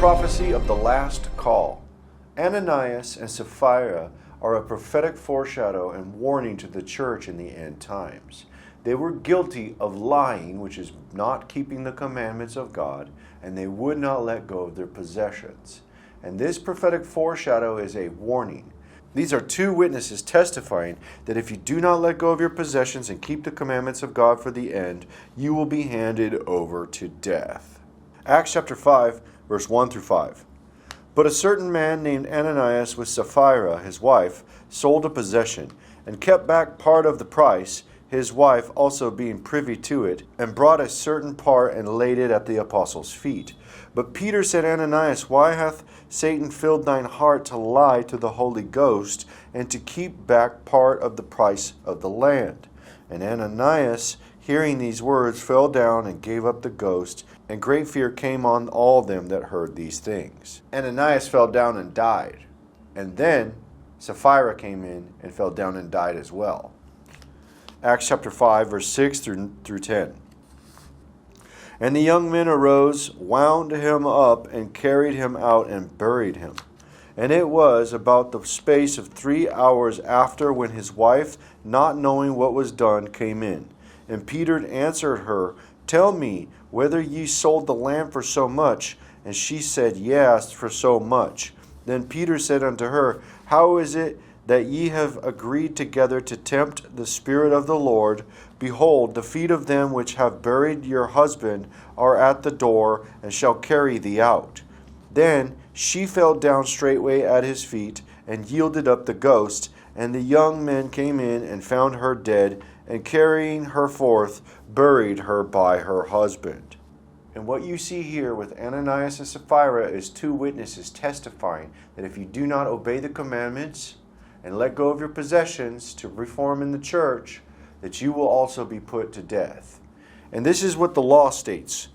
prophecy of the last call. Ananias and Saphira are a prophetic foreshadow and warning to the church in the end times. They were guilty of lying, which is not keeping the commandments of God, and they would not let go of their possessions. And this prophetic foreshadow is a warning. These are two witnesses testifying that if you do not let go of your possessions and keep the commandments of God for the end, you will be handed over to death. Acts chapter 5, verse 1 through 5. But a certain man named Ananias with Saphira, his wife, sold a possession, and kept back part of the price, his wife also being privy to it, and brought a certain part and laid it at the apostles' feet. But Peter said, Ananias, why hath Satan filled thine heart to lie to the Holy Ghost, and to keep back part of the price of the land? And Ananias, hearing these words, fell down and gave up the ghost, and great fear came on all them that heard these things. Ananias fell down and died. And then Saphira came in and fell down and died as well. Acts chapter 5, verse 6 through 10. And the young men arose, wound him up, and carried him out and buried him. And it was about the space of 3 hours after when his wife, not knowing what was done, came in. And Peter answered her, Tell me whether ye sold the land for so much. And she said, Yes, for so much. Then Peter said unto her, How is it that ye have agreed together to tempt the Spirit of the Lord? Behold, the feet of them which have buried your husband are at the door, and shall carry thee out. Then she fell down straightway at his feet, and yielded up the ghost. And the young men came in, and found her dead, and carrying her forth, buried her by her husband. And what you see here with Ananias and Saphira is two witnesses testifying that if you do not obey the commandments and let go of your possessions to reform in the church, that you will also be put to death. And this is what the law states.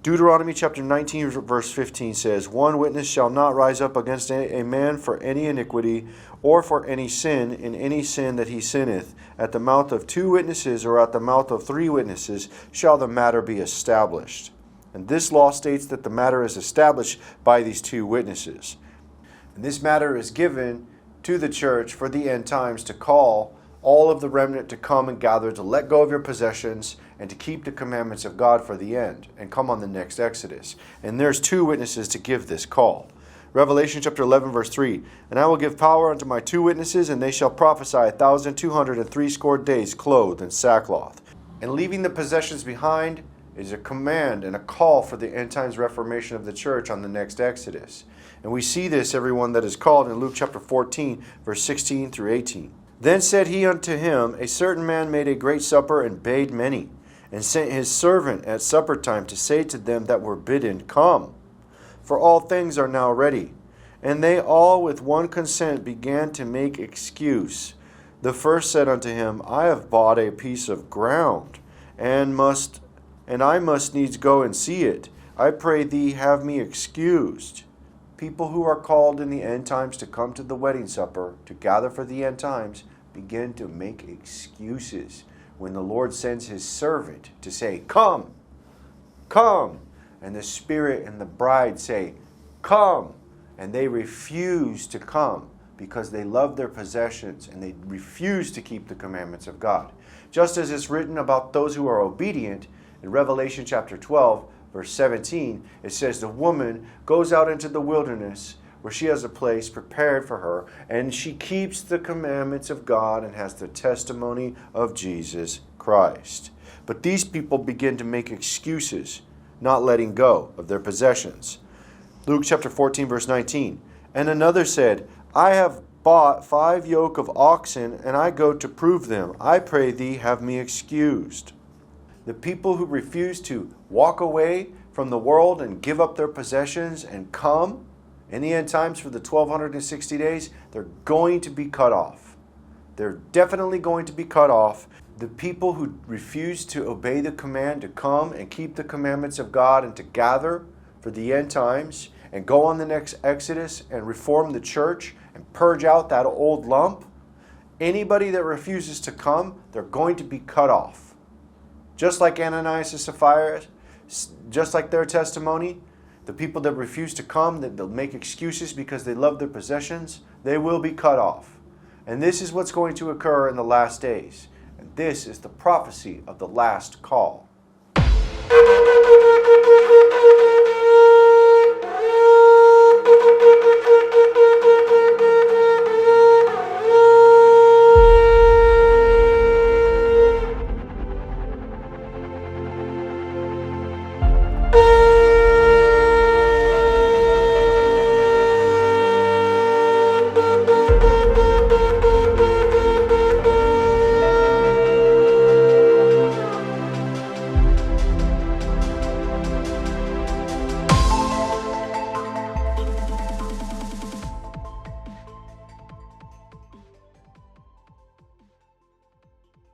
Deuteronomy chapter 19 verse 15 says, One witness shall not rise up against a man for any iniquity or for any sin in any sin that he sinneth. At the mouth of 2 witnesses or at the mouth of 3 witnesses shall the matter be established. And this law states that the matter is established by these 2 witnesses. And this matter is given to the church for the end times to call all of the remnant to come and gather, to let go of your possessions, and to keep the commandments of God for the end, and come on the next Exodus. And there's 2 witnesses to give this call. Revelation chapter 11, verse 3, And I will give power unto my 2 witnesses, and they shall prophesy 1,260 days, clothed in sackcloth. And leaving the possessions behind is a command and a call for the end times reformation of the church on the next Exodus. And we see this, everyone, that is called in Luke chapter 14, verse 16 through 18. Then said he unto him, A certain man made a great supper, and bade many, and sent his servant at supper time to say to them that were bidden, Come, for all things are now ready. And they all with one consent began to make excuse. The first said unto him, I have bought a piece of ground, and I must needs go and see it. I pray thee, have me excused. People who are called in the end times to come to the wedding supper, to gather for the end times, begin to make excuses when the Lord sends his servant to say, Come, come. And the Spirit and the bride say, Come. And they refuse to come because they love their possessions and they refuse to keep the commandments of God. Just as it's written about those who are obedient in Revelation chapter 12, verse 17, it says the woman goes out into the wilderness where she has a place prepared for her, and she keeps the commandments of God and has the testimony of Jesus Christ. But these people begin to make excuses, not letting go of their possessions. Luke chapter 14, verse 19, And another said, I have bought 5 yoke of oxen, and I go to prove them. I pray thee, have me excused. The people who refuse to walk away from the world and give up their possessions and come in the end times for the 1,260 days, they're going to be cut off. They're definitely going to be cut off. The people who refuse to obey the command to come and keep the commandments of God and to gather for the end times and go on the next Exodus and reform the church and purge out that old lump, anybody that refuses to come, they're going to be cut off. Just like Ananias and Saphira, just like their testimony, The people that refuse to come, that they'll make excuses because they love their possessions, they will be cut off. And this is what's going to occur in the last days. And this is the prophecy of the last call.